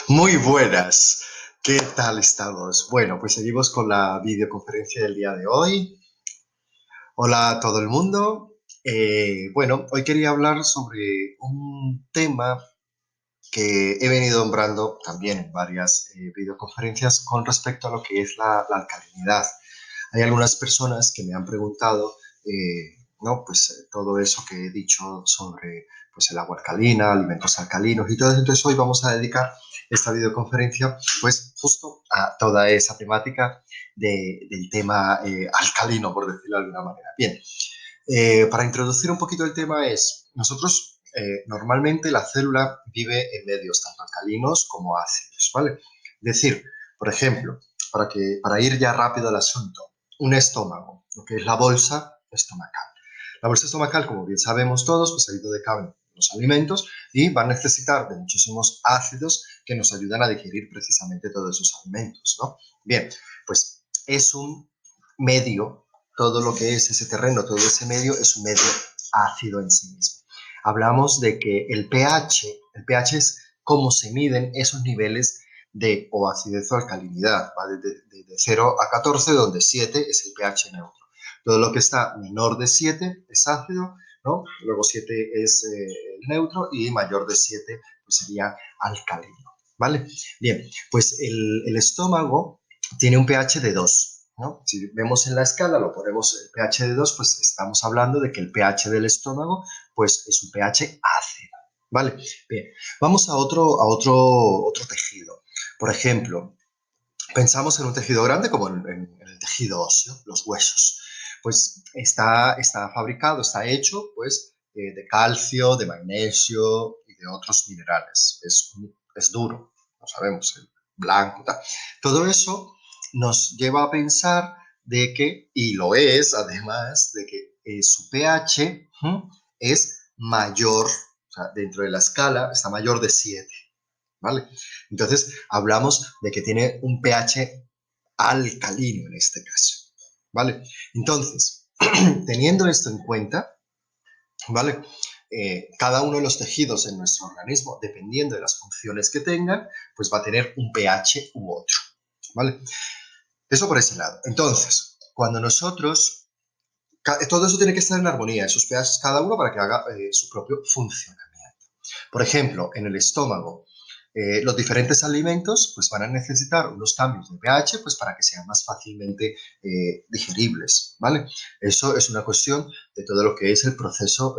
Muy buenas, ¿qué tal estamos? Bueno, pues seguimos con la videoconferencia del día de hoy. Hola a todo el mundo. Bueno, hoy quería hablar sobre un tema que he venido nombrando también en varias videoconferencias con respecto a lo que es la alcalinidad. Hay algunas personas que me han preguntado, ¿no? Pues todo eso que he dicho sobre pues, el agua alcalina, alimentos alcalinos y todo eso. Entonces hoy vamos a dedicar esta videoconferencia pues justo a toda esa temática del tema alcalino, por decirlo de alguna manera. Bien, para introducir un poquito el tema es, nosotros normalmente la célula vive en medios tanto alcalinos como ácidos, ¿vale? Es decir, por ejemplo, para ir ya rápido al asunto, un estómago, lo que es la bolsa estomacal. La bolsa estomacal, como bien sabemos todos, pues ahí donde caben los alimentos y va a necesitar de muchísimos ácidos que nos ayudan a digerir precisamente todos esos alimentos, ¿no? Bien, pues es un medio, todo lo que es ese terreno, todo ese medio es un medio ácido en sí mismo. Hablamos de que el pH es cómo se miden esos niveles de o acidez o alcalinidad, ¿vale? De 0 a 14, donde 7 es el pH neutro. Todo lo que está menor de 7 es ácido, ¿no? Luego 7 es neutro y mayor de 7 pues sería alcalino, ¿vale? Bien, pues el estómago tiene un pH de 2. ¿No? Si vemos en la escala, lo ponemos el pH de 2, pues estamos hablando de que el pH del estómago pues es un pH ácido, ¿vale? Bien, vamos a otro tejido. Por ejemplo, pensamos en un tejido grande como en el tejido óseo, los huesos. Pues está fabricado, está hecho pues de calcio, de magnesio y de otros minerales. Es duro, lo sabemos, el blanco, tal. Todo eso nos lleva a pensar de que, y lo es además, de que su pH es mayor, o sea, dentro de la escala está mayor de 7. ¿Vale? Entonces, hablamos de que tiene un pH alcalino en este caso, ¿vale? Entonces, teniendo esto en cuenta, ¿vale? Cada uno de los tejidos en nuestro organismo, dependiendo de las funciones que tengan, pues va a tener un pH u otro, ¿vale? Eso por ese lado. Entonces, cuando nosotros, todo eso tiene que estar en armonía, esos pHs cada uno para que haga su propio funcionamiento. Por ejemplo, en el estómago, los diferentes alimentos pues, van a necesitar unos cambios de pH pues, para que sean más fácilmente digeribles, ¿vale? Eso es una cuestión de todo lo que es el proceso,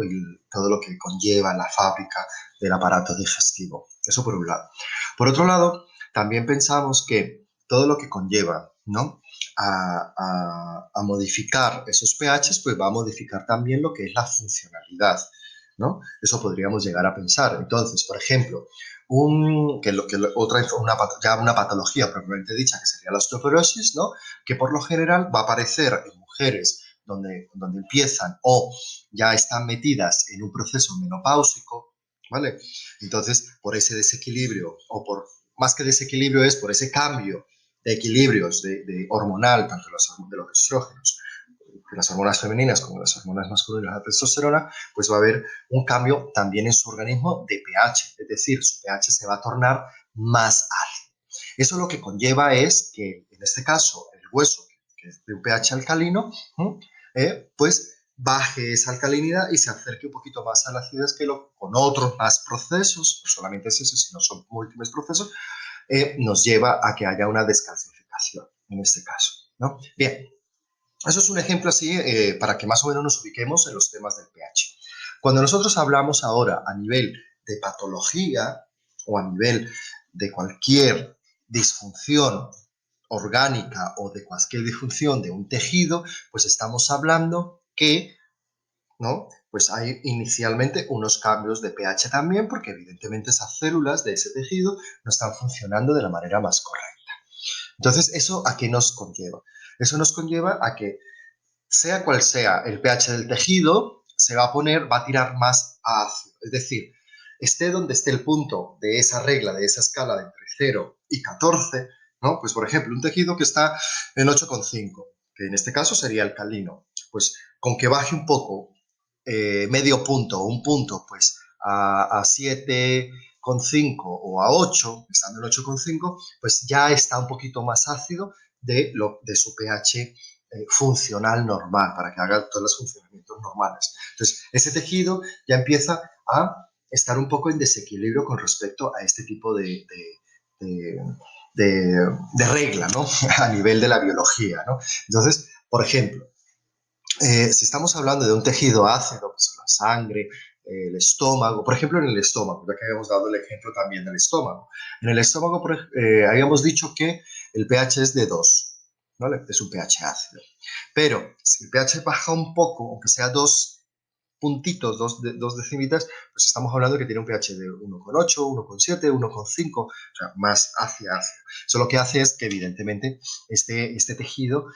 todo lo que conlleva la fábrica del aparato digestivo. Eso por un lado. Por otro lado, también pensamos que todo lo que conlleva, ¿no? A modificar esos pHs, pues va a modificar también lo que es la funcionalidad, ¿no? Eso podríamos llegar a pensar. Entonces, por ejemplo, una patología propiamente dicha, que sería la osteoporosis, ¿no? Que por lo general va a aparecer en mujeres donde empiezan o ya están metidas en un proceso menopáusico, ¿vale? Entonces, por ese desequilibrio, más que desequilibrio es por ese cambio de equilibrios de hormonal, tanto de los estrógenos, de las hormonas femeninas como las hormonas masculinas, la testosterona, pues va a haber un cambio también en su organismo de pH, es decir, su pH se va a tornar más ácido. Eso lo que conlleva es que, en este caso, el hueso, que es de un pH alcalino, pues baje esa alcalinidad y se acerque un poquito más a la acidez con otros más procesos, no solamente es eso, sino son múltiples procesos, nos lleva a que haya una descalcificación en este caso, ¿no? Bien, eso es un ejemplo así para que más o menos nos ubiquemos en los temas del pH. Cuando nosotros hablamos ahora a nivel de patología o a nivel de cualquier disfunción orgánica o de cualquier disfunción de un tejido, pues estamos hablando que, ¿no? Pues hay inicialmente unos cambios de pH también, porque evidentemente esas células de ese tejido no están funcionando de la manera más correcta. Entonces, ¿eso a qué nos conlleva? Eso nos conlleva a que sea cual sea el pH del tejido, va a tirar más a ácido. Es decir, esté donde esté el punto de esa regla, de esa escala de entre 0 y 14, ¿no? Pues por ejemplo, un tejido que está en 8,5, que en este caso sería alcalino, pues con que baje un poco, medio punto o un punto, pues a 7,5, 8,5 o a 8, estando en 8,5, pues ya está un poquito más ácido de su pH funcional normal, para que haga todos los funcionamientos normales. Entonces, ese tejido ya empieza a estar un poco en desequilibrio con respecto a este tipo de, de regla, ¿no? A nivel de la biología, ¿no? Entonces, por ejemplo, si estamos hablando de un tejido ácido, pues la sangre, el estómago, por ejemplo en el estómago, ya que habíamos dado el ejemplo también del estómago. En el estómago habíamos dicho que el pH es de 2, ¿vale? Es un pH ácido. Pero si el pH baja un poco, aunque sea 2 puntitos, dos decimitas, pues estamos hablando que tiene un pH de 1,8, 1,7, 1,5, o sea, más hacia ácido. Eso lo que hace es que evidentemente este tejido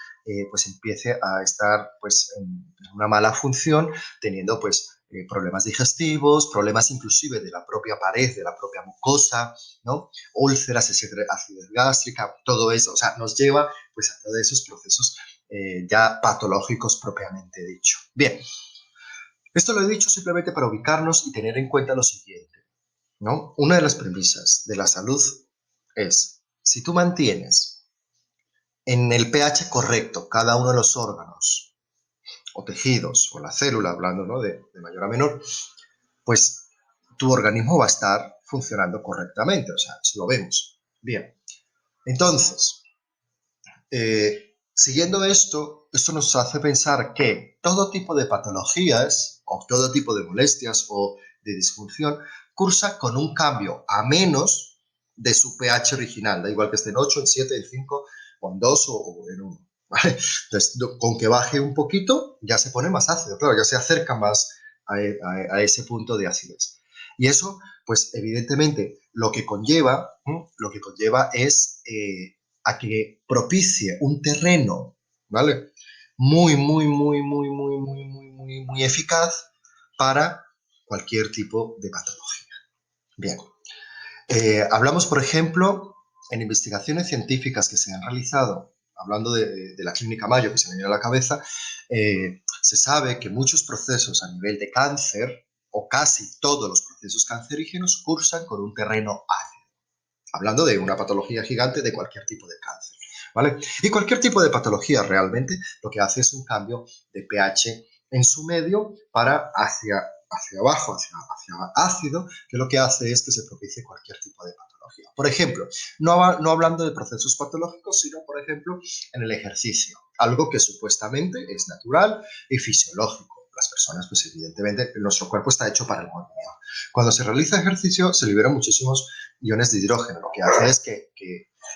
pues empiece a estar pues en una mala función, teniendo pues problemas digestivos, problemas inclusive de la propia pared, de la propia mucosa, ¿no? Úlceras, etcétera, acidez gástrica, todo eso, o sea, nos lleva pues a todos esos procesos ya patológicos propiamente dicho. Bien, esto lo he dicho simplemente para ubicarnos y tener en cuenta lo siguiente, ¿no? Una de las premisas de la salud es, si tú mantienes en el pH correcto cada uno de los órganos o tejidos o la célula, hablando, ¿no? de mayor a menor, pues tu organismo va a estar funcionando correctamente, o sea, eso lo vemos. Bien, entonces, siguiendo esto nos hace pensar que todo tipo de patologías o todo tipo de molestias o de disfunción cursa con un cambio a menos de su pH original, da igual que esté en 8, en 7, en 5, o en 2 o en 1. ¿Vale? Entonces, con que baje un poquito, ya se pone más ácido, claro, ya se acerca más a ese punto de acidez. Y eso, pues evidentemente, lo que conlleva es a que propicie un terreno, ¿vale? Muy eficaz para cualquier tipo de patología. Bien, hablamos, por ejemplo, en investigaciones científicas que se han realizado, hablando de la clínica Mayo, que se me viene a la cabeza, se sabe que muchos procesos a nivel de cáncer, o casi todos los procesos cancerígenos, cursan con un terreno ácido. Hablando de una patología gigante de cualquier tipo de cáncer, ¿vale? Y cualquier tipo de patología realmente lo que hace es un cambio de pH en su medio para hacia abajo, hacia ácido, que lo que hace es que se propicie cualquier tipo de patología. Por ejemplo, no hablando de procesos patológicos, sino, por ejemplo, en el ejercicio, algo que supuestamente es natural y fisiológico. Las personas, pues evidentemente, nuestro cuerpo está hecho para el movimiento. Cuando se realiza ejercicio, se liberan muchísimos iones de hidrógeno. Lo que hace es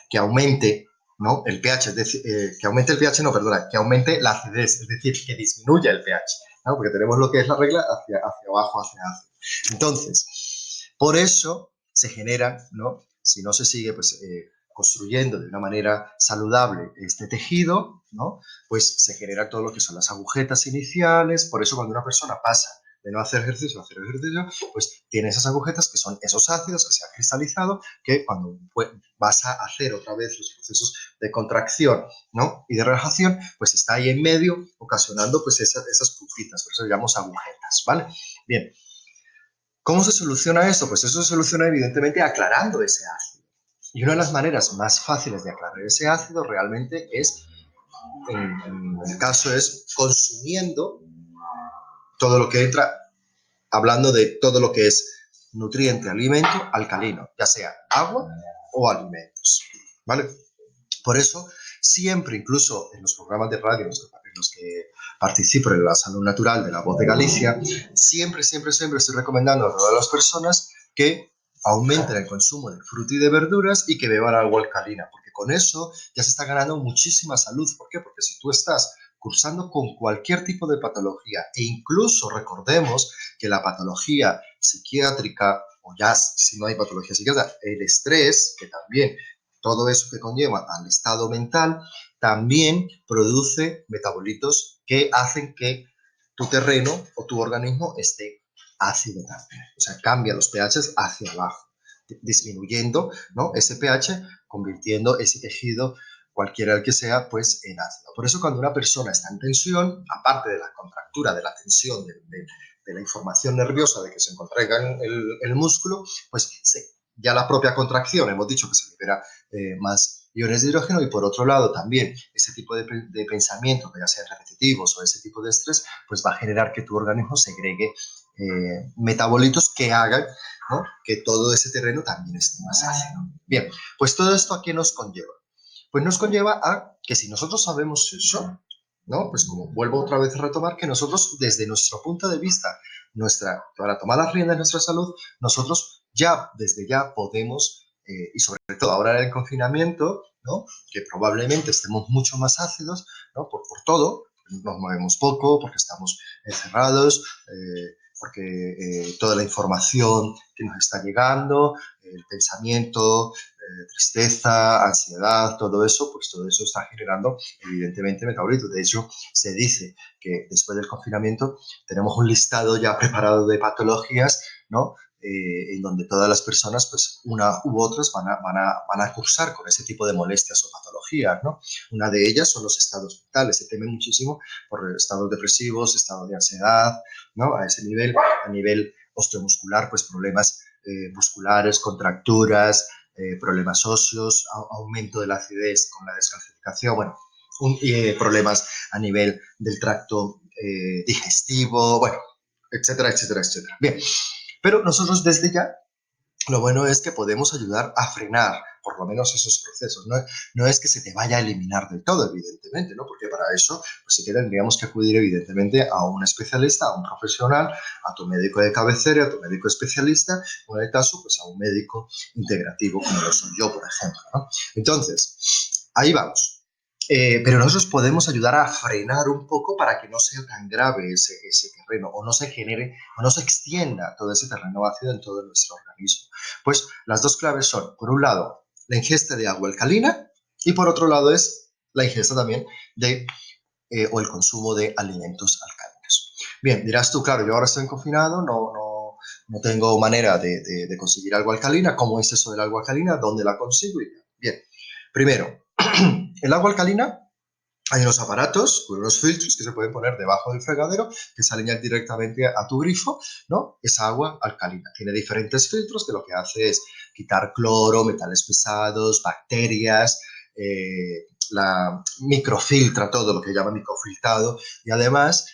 que aumente, ¿no? El pH, es decir, que aumente el pH, no, perdona, que aumente la acidez, es decir, que disminuya el pH, ¿no? Porque tenemos lo que es la regla hacia abajo, hacia ácido. Entonces, por eso se genera, ¿no? Si no se sigue, pues, construyendo de una manera saludable este tejido, ¿no? Pues se genera todo lo que son las agujetas iniciales. Por eso cuando una persona pasa de no hacer ejercicio a hacer ejercicio, pues tiene esas agujetas que son esos ácidos que se han cristalizado, que cuando vas a hacer otra vez los procesos de contracción, ¿no? Y de relajación, pues está ahí en medio ocasionando pues esas puntitas, por eso le llamamos agujetas, ¿vale? Bien, ¿cómo se soluciona esto? Pues eso se soluciona evidentemente aclarando ese ácido. Y una de las maneras más fáciles de aclarar ese ácido realmente es, en el caso es consumiendo todo lo que entra, hablando de todo lo que es nutriente, alimento, alcalino, ya sea agua o alimentos, ¿vale? Por eso, siempre, incluso en los programas de radio en los que participo en la salud natural de La Voz de Galicia, siempre estoy recomendando a todas las personas que aumenten el consumo de fruta y de verduras y que beban agua alcalina, porque con eso ya se está ganando muchísima salud. ¿Por qué? Porque si tú estás cursando con cualquier tipo de patología, e incluso recordemos que la patología psiquiátrica, o ya si no hay patología psiquiátrica, el estrés, que también todo eso que conlleva al estado mental, también produce metabolitos que hacen que tu terreno o tu organismo esté ácido también. O sea, cambia los pHs hacia abajo, disminuyendo, ¿no? Ese pH, convirtiendo ese tejido, cualquiera el que sea, pues en ácido. Por eso cuando una persona está en tensión, aparte de la contractura, de la tensión de la información nerviosa de que se contraiga el músculo, pues ya la propia contracción, hemos dicho que se libera más iones de hidrógeno, y por otro lado también ese tipo de pensamiento, que ya sean repetitivos o ese tipo de estrés, pues va a generar que tu organismo segregue metabolitos que hagan, ¿no?, que todo ese terreno también esté más ácido. Bien, pues todo esto ¿a qué nos conlleva? Pues nos conlleva a que si nosotros sabemos eso, ¿no?, pues como vuelvo otra vez a retomar, que nosotros desde nuestro punto de vista, para tomar las riendas de nuestra salud, nosotros desde ya podemos, y sobre todo ahora en el confinamiento, ¿no?, que probablemente estemos mucho más ácidos, ¿no?, por todo, nos movemos poco, porque estamos encerrados, porque toda la información que nos está llegando, el pensamiento, tristeza, ansiedad, todo eso, pues todo eso está generando evidentemente metabolitos. De hecho, se dice que después del confinamiento tenemos un listado ya preparado de patologías, ¿no?, en donde todas las personas, pues una u otras, van a cursar con ese tipo de molestias o patologías, ¿no? Una de ellas son los estados mentales. Se teme muchísimo por estados depresivos, estados de ansiedad, ¿no?, a ese nivel. A nivel osteomuscular, pues problemas musculares, contracturas, problemas óseos, aumento de la acidez con la descalcificación, bueno, problemas a nivel del tracto digestivo, bueno, etcétera, etcétera, etcétera. Bien, pero nosotros desde ya, lo bueno es que podemos ayudar a frenar por lo menos esos procesos. No es que se te vaya a eliminar del todo, evidentemente, ¿no?, porque para eso pues sí que tendríamos que acudir evidentemente a un especialista, a un profesional, a tu médico de cabecera, a tu médico especialista, o en el caso pues a un médico integrativo como lo soy yo, por ejemplo, ¿no? Entonces, ahí vamos. Pero nosotros podemos ayudar a frenar un poco para que no sea tan grave ese terreno, o no se genere, o no se extienda todo ese terreno ácido en todo nuestro organismo. Pues las dos claves son, por un lado, la ingesta de agua alcalina, y por otro lado es la ingesta también o el consumo de alimentos alcalinos. Bien, dirás tú, claro, yo ahora estoy confinado, no tengo manera de conseguir agua alcalina. ¿Cómo es eso del agua alcalina? ¿Dónde la consigo? Bien, primero, el agua alcalina, hay unos aparatos con unos filtros que se pueden poner debajo del fregadero que salen ya directamente a tu grifo, ¿no? Esa agua alcalina tiene diferentes filtros que lo que hace es quitar cloro, metales pesados, bacterias, la microfiltra todo lo que llama microfiltrado, y además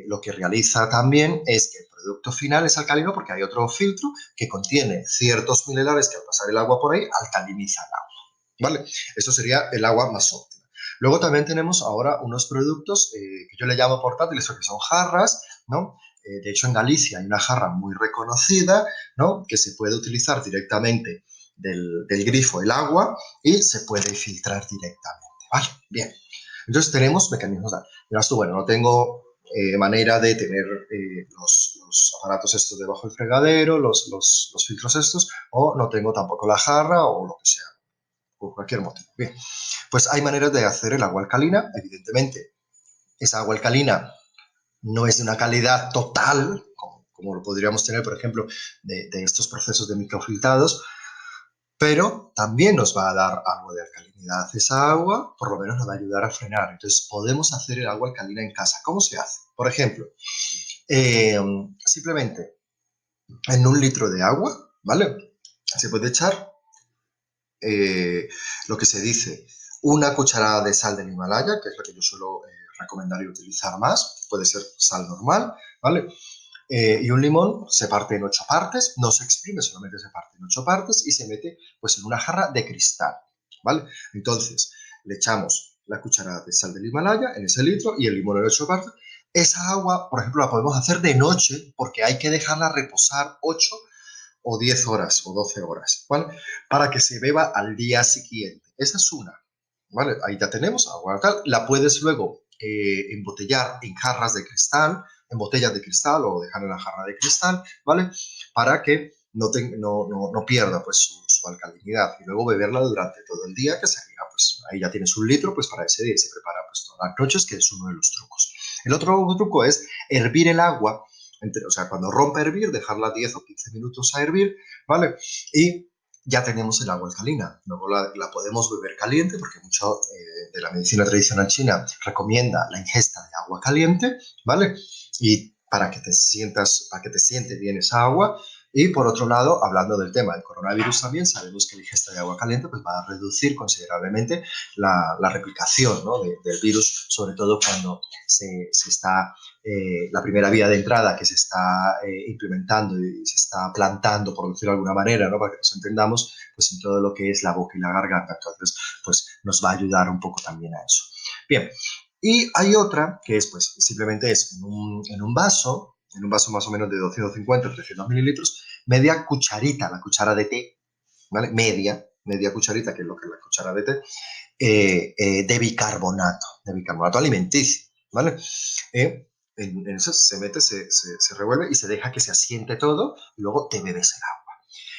lo que realiza también es que el producto final es alcalino porque hay otro filtro que contiene ciertos minerales que al pasar el agua por ahí alcaliniza el agua, ¿vale? Eso sería el agua más óptima. Luego también tenemos ahora unos productos que yo le llamo portátiles, que son jarras, ¿no? De hecho, en Galicia hay una jarra muy reconocida, ¿no?, que se puede utilizar directamente del grifo el agua y se puede filtrar directamente, ¿vale? Bien. Entonces tenemos mecanismos. Dirás tú, bueno, no tengo manera de tener los aparatos estos debajo del fregadero, los filtros estos, o no tengo tampoco la jarra o lo que sea, por cualquier motivo. Bien, pues hay maneras de hacer el agua alcalina. Evidentemente, esa agua alcalina no es de una calidad total, como lo podríamos tener, por ejemplo, de estos procesos de microfiltrados, pero también nos va a dar algo de alcalinidad. Esa agua, por lo menos, nos va a ayudar a frenar. Entonces, podemos hacer el agua alcalina en casa. ¿Cómo se hace? Por ejemplo, simplemente en 1 litro de agua, ¿vale?, se puede echar lo que se dice 1 cucharada de sal del Himalaya, que es lo que yo suelo recomendar y utilizar más. Puede ser sal normal, ¿vale? Y un limón se parte en 8 partes, no se exprime, solamente se parte en 8 partes y se mete pues en una jarra de cristal, ¿vale? Entonces, le echamos la cucharada de sal del Himalaya en ese litro y el limón en 8 partes. Esa agua, por ejemplo, la podemos hacer de noche porque hay que dejarla reposar 8 o 10 horas o 12 horas, ¿vale?, para que se beba al día siguiente. Esa es una, ¿vale? Ahí ya tenemos agua tal. La puedes luego embotellar en jarras de cristal, en botellas de cristal, o dejar en la jarra de cristal, ¿vale?, para que no pierda pues su alcalinidad, y luego beberla durante todo el día, que sería, pues ahí ya tienes 1 litro pues para ese día, y se prepara pues todas las noches, que es uno de los trucos. El otro truco es hervir el agua, o sea, cuando rompa a hervir, dejarla 10 o 15 minutos a hervir, ¿vale? Y ya tenemos el agua alcalina. Luego la podemos beber caliente, porque mucho de la medicina tradicional china recomienda la ingesta de agua caliente, ¿vale? Y para que te siente bien esa agua. Y por otro lado, hablando del tema del coronavirus también, sabemos que la ingesta de agua caliente pues, va a reducir considerablemente la replicación, ¿no? Del virus, sobre todo cuando se está, la primera vía de entrada que se está implementando y se está plantando, por decirlo de alguna manera, ¿no? Para que nos entendamos, pues en todo lo que es la boca y la garganta. Entonces, pues nos va a ayudar un poco también a eso. Bien, y hay otra que es, pues, simplemente es en un vaso más o menos de 250 300 mililitros, media cucharita, la cuchara de té, ¿vale? Media cucharita, que es lo que es la cuchara de té, de bicarbonato alimenticio, ¿vale? En eso se mete, se revuelve y se deja que se asiente todo y luego te bebes el agua.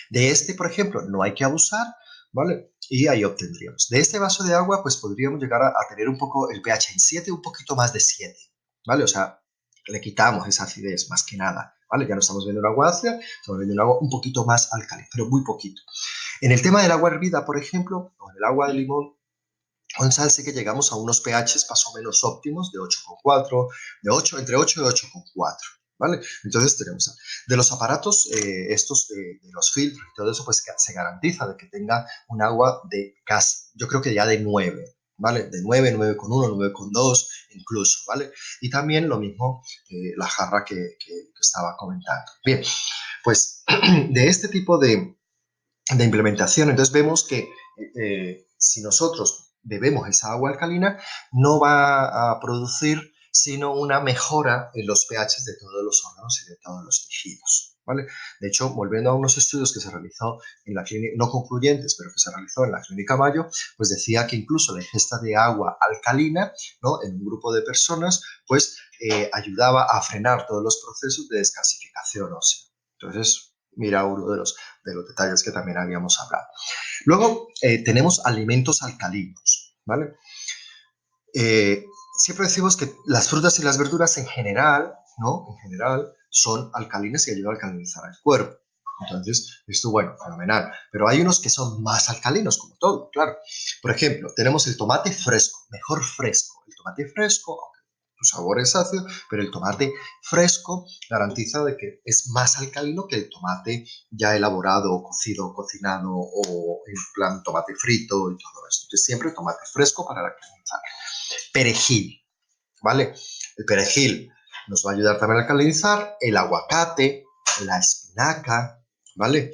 De este, por ejemplo, no hay que abusar, ¿vale? Y ahí obtendríamos. De este vaso de agua, pues podríamos llegar a tener un poco el pH en 7, un poquito más de 7, ¿vale? O sea, le quitamos esa acidez más que nada, ¿vale? Ya no estamos viendo un agua ácida, estamos viendo un agua un poquito más alcalina, pero muy poquito. En el tema del agua hervida, por ejemplo, o en el agua de limón, con sal sí que llegamos a unos pHs más o menos óptimos de 8,4, entre 8 y 8,4. ¿Vale? Entonces tenemos de los aparatos, estos de los filtros y todo eso, pues se garantiza de que tenga un agua de casi, yo creo que ya de 9, ¿vale? De 9, 9,1, 9,2 incluso, ¿vale? Y también lo mismo la jarra que estaba comentando. Bien, pues de este tipo de implementación. Entonces vemos que si nosotros bebemos esa agua alcalina, no va a producir sino una mejora en los pHs de todos los órganos y de todos los tejidos. ¿Vale? De hecho, volviendo a unos estudios que se realizó en la clínica, no concluyentes, pero que se realizó en la clínica Mayo, pues decía que incluso la ingesta de agua alcalina, ¿no? En un grupo de personas, pues ayudaba a frenar todos los procesos de descalcificación ósea. Entonces, mira uno de los detalles que también habíamos hablado. Luego tenemos alimentos alcalinos, ¿vale? Eh, Siempre decimos que las frutas y las verduras en general, ¿no? En general son alcalinas y ayudan a alcalinizar el cuerpo. Entonces, esto, bueno, fenomenal. Pero hay unos que son más alcalinos, como todo, claro. Por ejemplo, tenemos el tomate fresco, mejor fresco. El tomate fresco, aunque su sabor es ácido, pero el tomate fresco garantiza de que es más alcalino que el tomate ya elaborado, cocido, cocinado o en plan tomate frito y todo esto. Entonces, siempre tomate fresco para alcalinizar. Perejil, ¿vale? El perejil nos va a ayudar también a alcalinizar, el aguacate, la espinaca, ¿vale?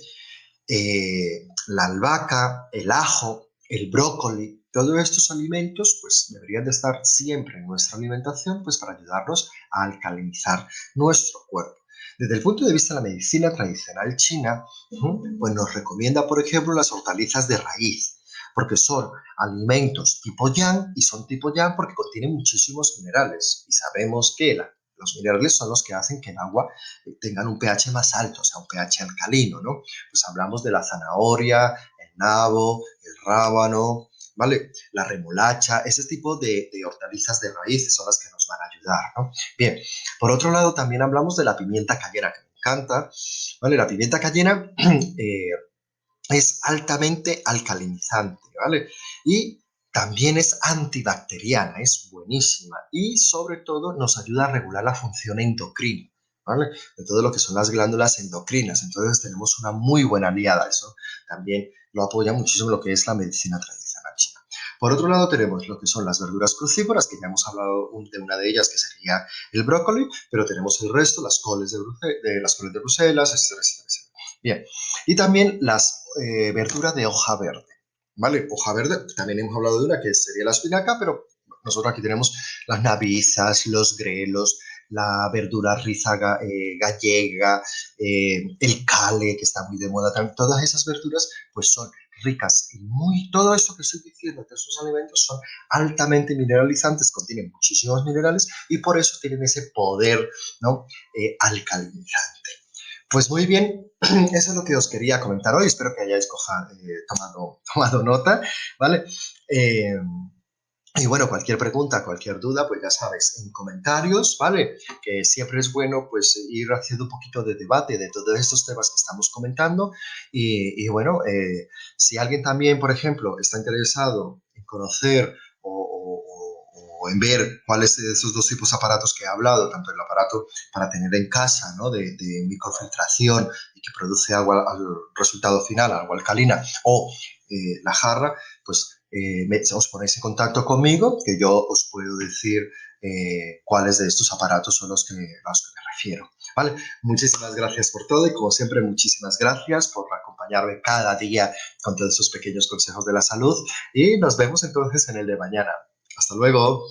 La albahaca, el ajo, el brócoli, todos estos alimentos pues deberían de estar siempre en nuestra alimentación pues para ayudarnos a alcalinizar nuestro cuerpo. Desde el punto de vista de la medicina tradicional china, pues nos recomienda, por ejemplo, las hortalizas de raíz, porque son alimentos tipo yang y son tipo yang porque contienen muchísimos minerales y sabemos que los minerales son los que hacen que el agua tengan un pH más alto, o sea, un pH alcalino, ¿no? Pues hablamos de la zanahoria, el nabo, el rábano, ¿vale? La remolacha, ese tipo de hortalizas de raíz son las que nos van a ayudar, ¿no? Bien, por otro lado también hablamos de la pimienta cayena, que me encanta, ¿vale? La pimienta cayena es altamente alcalinizante, ¿vale? Y también es antibacteriana, es buenísima y sobre todo nos ayuda a regular la función endocrina, ¿vale? De todo lo que son las glándulas endocrinas. Entonces tenemos una muy buena aliada. Eso también lo apoya muchísimo lo que es la medicina tradicional china. Por otro lado tenemos lo que son las verduras crucíferas, que ya hemos hablado de una de ellas, que sería el brócoli, pero tenemos el resto, las coles las coles de Bruselas, etcétera, etcétera. Bien, y también las verduras de hoja verde, ¿vale? Hoja verde, también hemos hablado de una que sería la espinaca, pero nosotros aquí tenemos las nabizas, los grelos, la verdura riza gallega, el cale, que está muy de moda también. Todas esas verduras, pues son ricas y todo esto que estoy diciendo de esos alimentos son altamente mineralizantes, contienen muchísimos minerales y por eso tienen ese poder, ¿no? Alcalinizante. Pues muy bien, eso es lo que os quería comentar hoy. Espero que hayáis tomado nota, ¿vale? Eh, y bueno, cualquier pregunta, cualquier duda, pues ya sabes, en comentarios, ¿vale? Que siempre es bueno, pues, ir haciendo un poquito de debate de todos estos temas que estamos comentando. Y bueno, si alguien también, por ejemplo, está interesado en conocer o pueden ver cuáles de esos dos tipos de aparatos que he hablado, tanto el aparato para tener en casa, ¿no? de microfiltración y que produce agua al resultado final, agua alcalina, o la jarra, pues os ponéis en contacto conmigo, que yo os puedo decir cuáles de estos aparatos son los que me refiero. ¿Vale? Muchísimas gracias por todo y como siempre muchísimas gracias por acompañarme cada día con todos esos pequeños consejos de la salud y nos vemos entonces en el de mañana. Hasta luego.